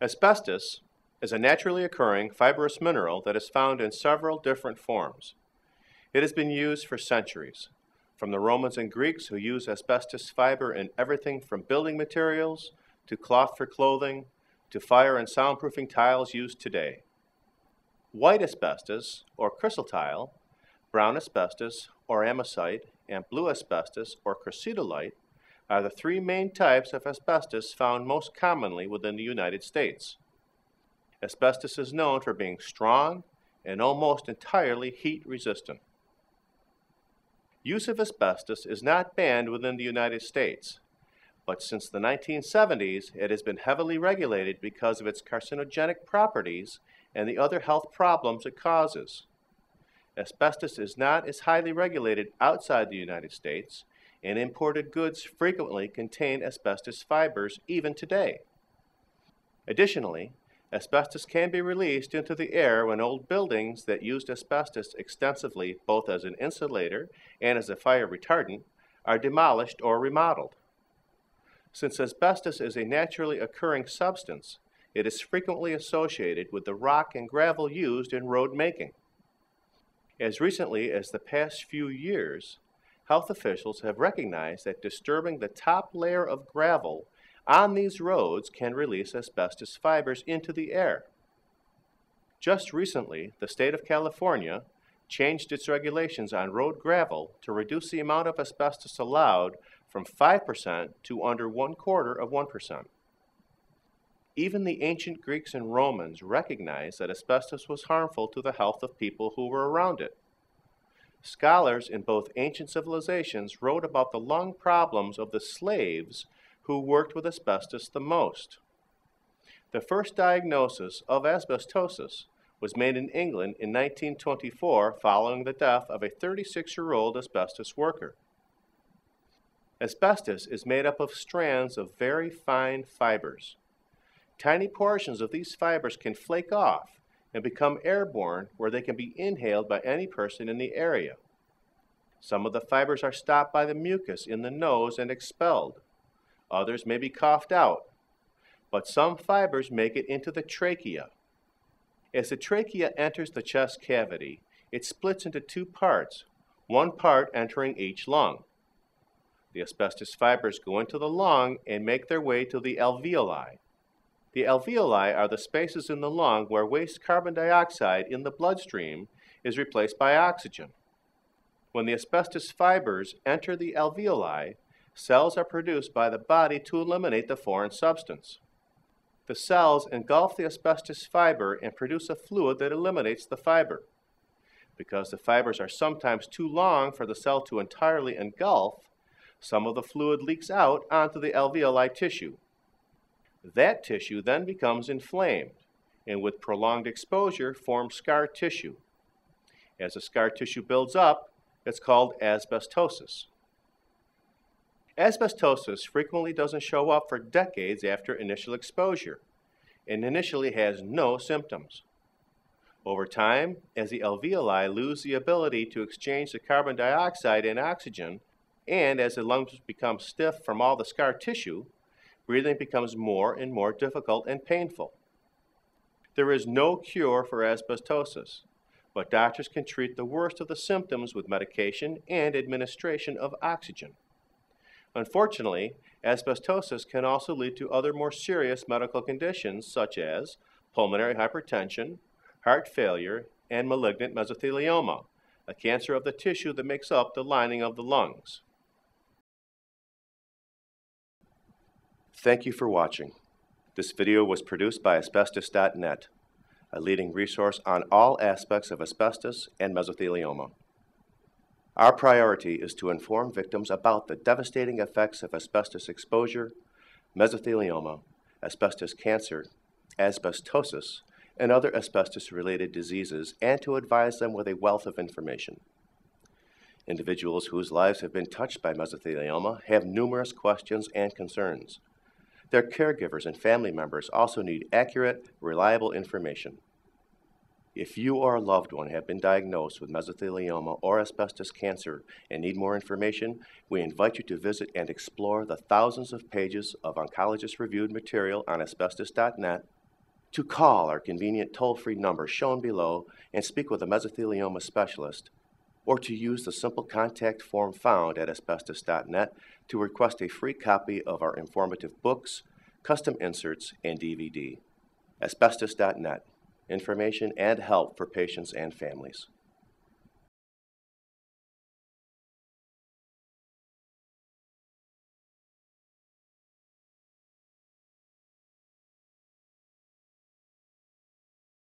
Asbestos is a naturally occurring fibrous mineral that is found in several different forms. It has been used for centuries, from the Romans and Greeks who used asbestos fiber in everything from building materials to cloth for clothing to fire and soundproofing tiles used today. White asbestos or chrysotile, brown asbestos or amosite, and blue asbestos or chrysotolite are the three main types of asbestos found most commonly within the United States. Asbestos is known for being strong and almost entirely heat resistant. Use of asbestos is not banned within the United States, but since the 1970s it has been heavily regulated because of its carcinogenic properties and the other health problems it causes. Asbestos is not as highly regulated outside the United States, and imported goods frequently contain asbestos fibers even today. Additionally, asbestos can be released into the air when old buildings that used asbestos extensively both as an insulator and as a fire retardant are demolished or remodeled. Since asbestos is a naturally occurring substance, it is frequently associated with the rock and gravel used in road making. As recently as the past few years, health officials have recognized that disturbing the top layer of gravel on these roads can release asbestos fibers into the air. Just recently, the state of California changed its regulations on road gravel to reduce the amount of asbestos allowed from 5% to under 1/4%. Even the ancient Greeks and Romans recognized that asbestos was harmful to the health of people who were around it. Scholars in both ancient civilizations wrote about the lung problems of the slaves who worked with asbestos the most. The first diagnosis of asbestosis was made in England in 1924 following the death of a 36-year-old asbestos worker. Asbestos is made up of strands of very fine fibers. Tiny portions of these fibers can flake off and become airborne where they can be inhaled by any person in the area. Some of the fibers are stopped by the mucus in the nose and expelled. Others may be coughed out, but some fibers make it into the trachea. As the trachea enters the chest cavity, it splits into two parts, one part entering each lung. The asbestos fibers go into the lung and make their way to the alveoli. The alveoli are the spaces in the lung where waste carbon dioxide in the bloodstream is replaced by oxygen. When the asbestos fibers enter the alveoli, cells are produced by the body to eliminate the foreign substance. The cells engulf the asbestos fiber and produce a fluid that eliminates the fiber. Because the fibers are sometimes too long for the cell to entirely engulf, some of the fluid leaks out onto the alveoli tissue. That tissue then becomes inflamed, and with prolonged exposure forms scar tissue. As the scar tissue builds up, it's called asbestosis. Asbestosis frequently doesn't show up for decades after initial exposure, and initially has no symptoms. Over time, as the alveoli lose the ability to exchange the carbon dioxide and oxygen, and as the lungs become stiff from all the scar tissue, breathing becomes more and more difficult and painful. There is no cure for asbestosis, but doctors can treat the worst of the symptoms with medication and administration of oxygen. Unfortunately, asbestosis can also lead to other more serious medical conditions such as pulmonary hypertension, heart failure, and malignant mesothelioma, a cancer of the tissue that makes up the lining of the lungs. Thank you for watching. This video was produced by Asbestos.net, a leading resource on all aspects of asbestos and mesothelioma. Our priority is to inform victims about the devastating effects of asbestos exposure, mesothelioma, asbestos cancer, asbestosis, and other asbestos-related diseases, and to advise them with a wealth of information. Individuals whose lives have been touched by mesothelioma have numerous questions and concerns. Their caregivers and family members also need accurate, reliable information. If you or a loved one have been diagnosed with mesothelioma or asbestos cancer and need more information, we invite you to visit and explore the thousands of pages of oncologist-reviewed material on Asbestos.net, to call our convenient toll-free number shown below and speak with a mesothelioma specialist, or to use the simple contact form found at Asbestos.net to request a free copy of our informative books, custom inserts, and DVD. Asbestos.net, information and help for patients and families.